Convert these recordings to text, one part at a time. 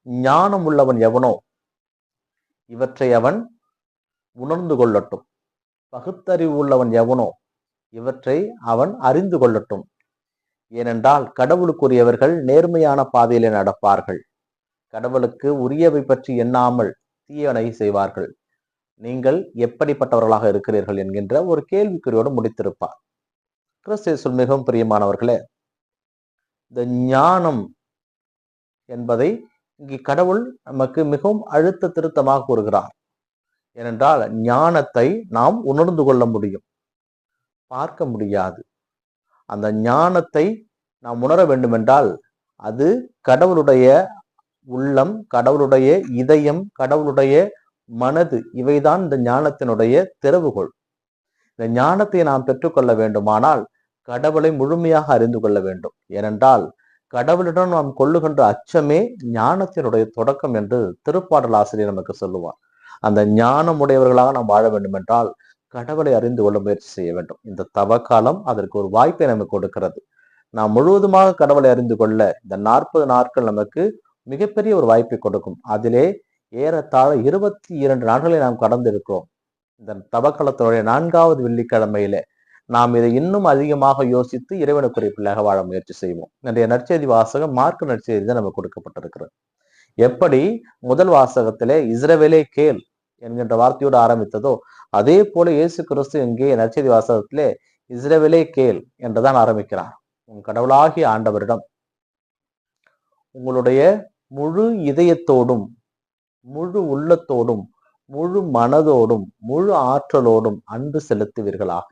ஞானம் உள்ளவன் எவனோ இவற்றை அவன் உணர்ந்து கொள்ளட்டும். பகுத்தறிவு உள்ளவன் எவனோ இவற்றை அவன் அறிந்து கொள்ளட்டும். ஏனென்றால் கடவுளுக்குரியவர்கள் நேர்மையான பாதையிலே நடப்பார்கள். கடவுளுக்கு உரியவை பற்றி எண்ணாமல் தீயவனை செய்வார்கள். நீங்கள் எப்படிப்பட்டவர்களாக இருக்கிறீர்கள் என்கின்ற ஒரு கேள்விக்குறியோடு முடித்திருப்பார். கிறிஸ்து மிகவும் பிரியமானவர்களே, இந்த ஞானம் என்பதை இங்கே கடவுள் நமக்கு மிகவும் அழுத்த திருத்தமாக கூறுகிறார். ஏனென்றால் ஞானத்தை நாம் உணர்ந்து கொள்ள முடியும், பார்க்க முடியாது. அந்த ஞானத்தை நாம் உணர வேண்டுமென்றால் அது கடவுளுடைய உள்ளம், கடவுளுடைய இதயம், கடவுளுடைய மனது, இவைதான் இந்த ஞானத்தினுடைய திறவுகோள். இந்த ஞானத்தை நாம் பெற்றுக்கொள்ள வேண்டுமானால் கடவுளை முழுமையாக அறிந்து கொள்ள வேண்டும். ஏனென்றால் கடவுளிடம் நாம் கொள்ளுகின்ற அச்சமே ஞானத்தினுடைய தொடக்கம் என்று திருப்பாடல் ஆசிரியர் நமக்கு சொல்லுவார். அந்த ஞானம் உடையவர்களாக நாம் வாழ வேண்டும் என்றால் கடவுளை அறிந்து கொள்ள முயற்சி செய்ய வேண்டும். இந்த தவக்காலம் அதற்கு ஒரு வாய்ப்பை நமக்கு கொடுக்கிறது. நாம் முழுவதுமாக கடவுளை அறிந்து கொள்ள இந்த 40 நாட்கள் நமக்கு மிகப்பெரிய ஒரு வாய்ப்பை கொடுக்கும். அதிலே ஏறத்தாழ 22 நாட்களை நாம் கடந்திருக்கிறோம். இந்த தவக்காலத்தினுடைய 4வது வெள்ளிக்கிழமையிலே நாம் இதை இன்னும் அதிகமாக யோசித்து இறைவனுக்குரிய பிள்ளையாக வாழ முயற்சி செய்வோம். இன்றைய நற்செய்தி வாசகம் மார்க்கு நற்செய்தி தான் நமக்கு கொடுக்கப்பட்டிருக்கிறது. எப்படி முதல் வாசகத்திலே இஸ்ரவேலே கேள் என்கின்ற வார்த்தையோடு ஆரம்பித்ததோ அதே போல இயேசு கிறிஸ்து இங்கே நற்செய்தி வாசகத்திலே இஸ்ரவேலே கேள் என்றுதான் ஆரம்பிக்கிறார். உன் கடவுளாகிய ஆண்டவரிடம் உங்களுடைய முழு இதயத்தோடும், முழு உள்ளத்தோடும், முழு மனதோடும், முழு ஆற்றலோடும் அன்பு செலுத்துவீர்களாக.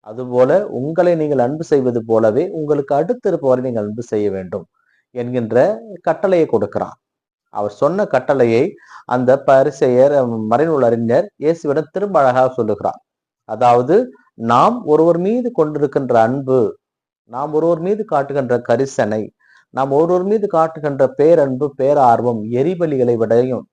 அதுபோல உங்களை நீங்கள் அன்பு செய்வது போலவே உங்களுக்கு அடுத்திருப்பவரை நீங்கள் அன்பு செய்ய வேண்டும் என்கின்ற கட்டளையை கொடுக்கிறார். அவர் சொன்ன கட்டளையை அந்த பரிசேயர், மறைநூல் அறிஞர் இயேசுவிடம் திரும்ப அழகாக சொல்லுகிறார். அதாவது நாம் ஒருவர் மீது கொண்டிருக்கின்ற அன்பு, நாம் ஒருவர் மீது காட்டுகின்ற கரிசனை, நாம் ஒருவர் மீது காட்டுகின்ற பேரன்பு, பேரார்வம் எரிபலிகளை விடையும்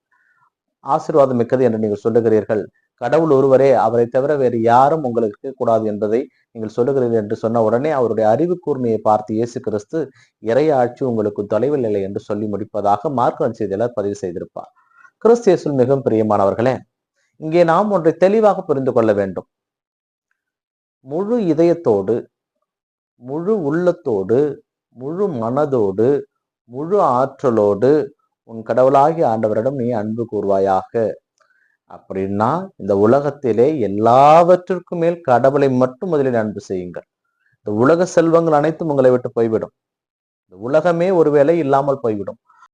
ஆசீர்வாதம் மிக்கது என்று நீங்கள் சொல்லுகிறீர்கள். கடவுள் ஒருவரே, அவரை தவிர வேறு யாரும் உங்களுக்கு கூடாது என்பதை நீங்கள் சொல்லுகிறீர்கள் என்று சொன்ன உடனே அவருடைய அறிவு கூர்மையை பார்த்து இயேசு கிறிஸ்து இறையாட்சி உங்களுக்கு தொலைவில் இல்லை என்று சொல்லி முடிப்பதாக மார்க்கு நற்செய்தியாளர் பதிவு செய்திருப்பார். கிறிஸ்து இயேசுவில் மிகவும் பிரியமானவர்களே, இங்கே நாம் ஒன்றை தெளிவாக புரிந்து கொள்ள வேண்டும். முழு இதயத்தோடு, முழு உள்ளத்தோடு, முழு மனதோடு, முழு ஆற்றலோடு உன் கடவுளாகிய ஆண்டவரிடம் நீ அன்பு கூர்வாயாக. அப்படின்னா இந்த உலகத்திலே எல்லாவற்றிற்கும் மேல் கடவுளை மட்டும் முதலில் அன்பு செய்யுங்கள். இந்த உலக செல்வங்கள் அனைத்தும் உங்களை விட்டு போய்விடும். இந்த உலகமே ஒருவேளை இல்லாமல் போய்விடும்.